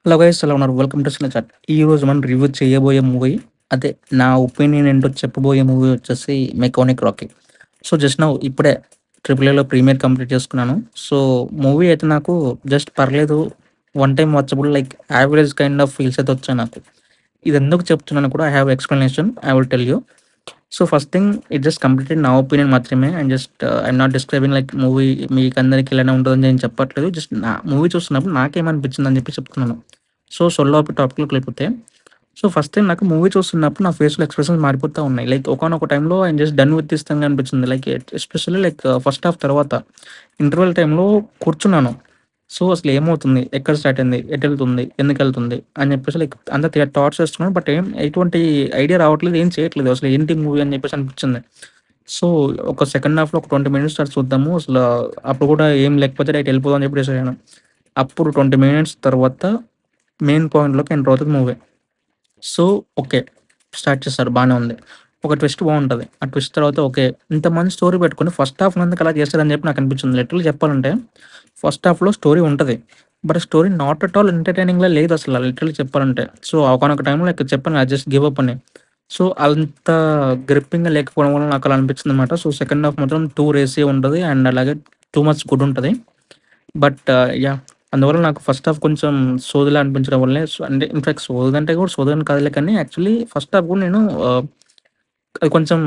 Hello guys, ఎలా ఉన్నారు? Welcome to చిన్న చాట్. ఈరోజు మనం రివ్యూ చేయబోయే మూవీ, అదే నా ఒపీనియన్ ఏంటో చెప్పబోయే మూవీ వచ్చేసి mechanic Rocky. So just now ఇప్పుడే ట్రిపుల్ ఏలో ప్రీమియర్ కంప్లీట్ చేసుకున్నాను. సో మూవీ అయితే నాకు జస్ట్ పర్లేదు, one time watchable, like average kind of feels అయితే వచ్చాయి నాకు. ఇది ఎందుకు చెప్తున్నాను కూడా I have explanation, I will tell you. So first thing, it just completed నా ఒపీనియన్ మాత్రమే, and just I'm not describing like movie మీకు అందరికి ఇలానే ఉంటుందని నేను చెప్పట్లేదు. జస్ట్ నా మూవీ చూస్తున్నప్పుడు నాకేమనిపించింది అని చెప్పి చెప్తున్నాను. సో సొల్లో టాపిక్లోకి వెళ్ళిపోతే, సో ఫస్ట్ టైం నాకు మూవీ చూస్తున్నప్పుడు నా ఫేస్లో ఎక్స్ప్రెషన్స్ మారిపోతూ ఉన్నాయి. లైక్ ఒకానొక టైంలో ఆయన just done with this thing అనిపించింది. Like especially like first half తర్వాత ఇంటర్వెల్ టైంలో కూర్చున్నాను. సో అసలు ఏమవుతుంది, ఎక్కడ స్టార్ట్ అయింది, ఎటు వెళ్తుంది, ఎందుకు వెళ్తుంది అని చెప్పేసి లైక్ అంత థాట్స్ వేస్తున్నాను. బట్ ఎటువంటి ఐడియా రావట్లేదు, ఏం చేయట్లేదు, అసలు ఏంటి మూవీ అని చెప్పేసి అనిపించింది. సో ఒక సెకండ్ హాఫ్లో ఒక 20 minutes స్టార్ట్ చూద్దాము అసలు. అప్పుడు కూడా ఏం లేకపోతే డైరెక్ట్ వెళ్ళిపోదాం అని చెప్పి డిసైడ్ అయ్యాను. అప్పుడు 20 minutes తర్వాత మెయిన్ పాయింట్లోకి ఎంటర్ అవుతుంది మూవీ. సో ఓకే, స్టార్ట్ చేస్తారు, బాగానే ఉంది. ఒక ట్విస్ట్ బాగుంటుంది. ఆ ట్విస్ట్ తర్వాత ఓకే, ఇంతమంది స్టోరీ పెట్టుకుని ఫస్ట్ హాఫ్ ఎందుకు అలా చేస్తారని చెప్పి నాకు అనిపించింది. లిటరల్లీ చెప్పాలంటే ఫస్ట్ హాఫ్లో స్టోరీ ఉంటుంది, but story not at all ఎంటర్టైనింగ్లో లేదు అసలు, లిటరల్లీ చెప్పాలంటే. సో ఒకనొక టైంలో లైక్ చెప్పాను జస్ట్ గివ్ అప్ అని. సో అంత గ్రిప్పింగ్గా లేకపోవడం వల్ల నాకు అలా అనిపించింది అనమాట. సో సెకండ్ హాఫ్ మాత్రం టూ రేసీ ఉంటుంది, అండ్ అలాగే టూ మచ్ గుడ్ ఉంటుంది. బట్ యా, అందువల్ల నాకు ఫస్ట్ హాఫ్ కొంచెం సోదిలా అనిపించడం వల్లే, అంటే ఇన్ఫాక్ట్ సోదంటే కూడా సోదని కాదులే, కానీ యాక్చువల్లీ ఫస్ట్ హాఫ్ కూడా నేను అది కొంచెం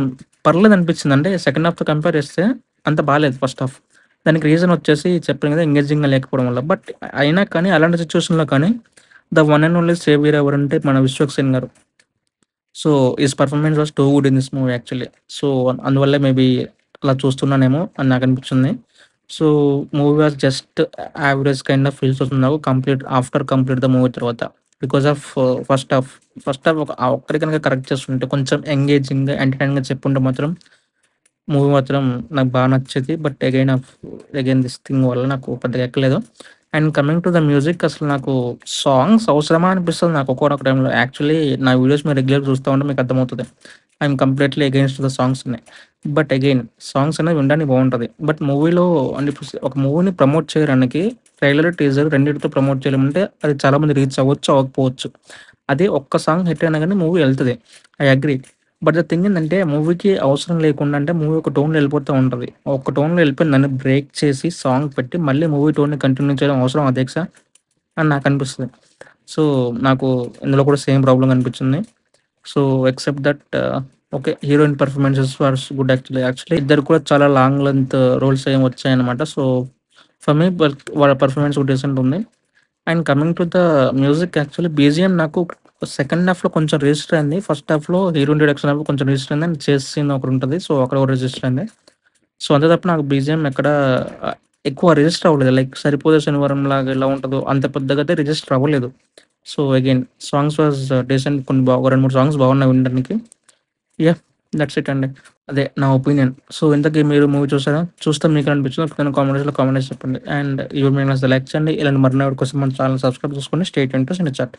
పర్లేదు అనిపించింది. అంటే సెకండ్ హాఫ్తో కంపేర్ చేస్తే అంత బాగాలేదు ఫస్ట్ హాఫ్. దానికి రీజన్ వచ్చేసి చెప్పాను కదా, ఎంగేజింగ్గా లేకపోవడం వల్ల. బట్ అయినా కానీ అలాంటి సిచ్యువేషన్లో కానీ the one and only saviour ఎవరంటే మన విశ్వక్ సేన్ గారు. So his performance was too good in this movie actually. So అందువల్లే మేబీ అలా చూస్తున్నానేమో అని నాకు అనిపించింది. So movie was just average kind of feels వస్తుంది నాకు కంప్లీట్ ద మూవీ తర్వాత. బికాస్ ఆఫ్ ఫస్ట్ హాఫ్ ఒక ఆ ఒక్కరి కనుక కరెక్ట్ చేస్తుంటే, కొంచెం ఎంగేజింగ్గా ఎంటర్టైన్గా చెప్పుంటే మాత్రం మూవీ మాత్రం నాకు బాగా నచ్చేది. బట్ అగైన్ దిస్ థింగ్ వల్ల నాకు పెద్దగా ఎక్కలేదు. And coming to the music, అసలు నాకు సాంగ్స్ అవసరమా అనిపిస్తుంది నాకు ఒక్కొక్క టైంలో. యాక్చువల్లీ నా వీడియోస్ మీరు రెగ్యులర్ చూస్తూ ఉంటే మీకు అర్థమవుతుంది, ఐఎమ్ కంప్లీట్లీ అగైన్స్ట్ ద సాంగ్స్ని. బట్ అగైన్ సాంగ్స్ అనేవి వినడానికి బాగుంటుంది. బట్ మూవీలో అంటే ఇప్పుడు ఒక మూవీని ప్రమోట్ చేయడానికి ట్రైలర్, టీజర్ రెండింటితో ప్రమోట్ చేయాలంటే అది చాలామంది రీచ్ అవ్వచ్చు, అవ్వకపోవచ్చు. అదే ఒక్క సాంగ్ హిట్ అయినా కానీ మూవీ వెళ్తుంది, I agree. But the thing ఏంటంటే మూవీకి అవసరం లేకుండా, అంటే మూవీ ఒక టోన్లో వెళ్ళిపోతూ ఉంటుంది. ఒక టోన్లో వెళ్ళిపోయి నన్ను బ్రేక్ చేసి సాంగ్ పెట్టి మళ్ళీ మూవీ టోన్ని కంటిన్యూ చేయడం అవసరం అధ్యక్ష అని నాకు అనిపిస్తుంది. సో నాకు ఇందులో కూడా సేమ్ ప్రాబ్లం అనిపించింది. So except that okay, heroine performances wars good actually ఇద్దరు కూడా చాలా లాంగ్ లెంత్ రోల్స్ ఏమి వచ్చాయన్నమాట. సో ఫర్ మీ వాళ్ళ పర్ఫార్మెన్స్ డీసెంట్ ఉంది. And coming to the music, actually BGM నాకు సెకండ్ హాఫ్లో కొంచెం రిజిస్టర్ అయింది. ఫస్ట్ హాఫ్లో హీరో ఇంట్రొడక్షన్ అప్పుడు కొంచెం రిజిస్టర్ అయింది, అండ్ చేస్ సీన్ ఒకటి ఉంటుంది, సో అక్కడ కూడా రిజిస్టర్ అయింది. సో అంతే తప్ప నాకు బీజిఎం ఎక్కడ ఎక్కువ రిజిస్టర్ అవ్వలేదు. లైక్ సరిపోదే శనివారం లాగా ఎలా ఉంటుందో అంత పెద్దగా అయితే రిజిస్టర్ అవ్వలేదు. So again songs was decent, కొన్ని బాగా 2-3 సాంగ్స్ బాగున్నాయి వినడానికి. యా, దట్స్ ఇట్ అండి. అదే నా ఒపీనియన్. సో ఇంతకీ మీరు మూవీ చూసారా? చూస్తే మీకు అనిపించింది కామెంట్స్ చెప్పండి. అండ్ ఈ వీడియో మీకు నచ్చితే లైక్ చేయండి. ఇలాంటి మరిన్ని వాటి కోసం మన ఛానల్ సబ్స్క్రైబ్ చేసుకొని స్టే ట్యూన్డ్ టు చిన్న చాట్.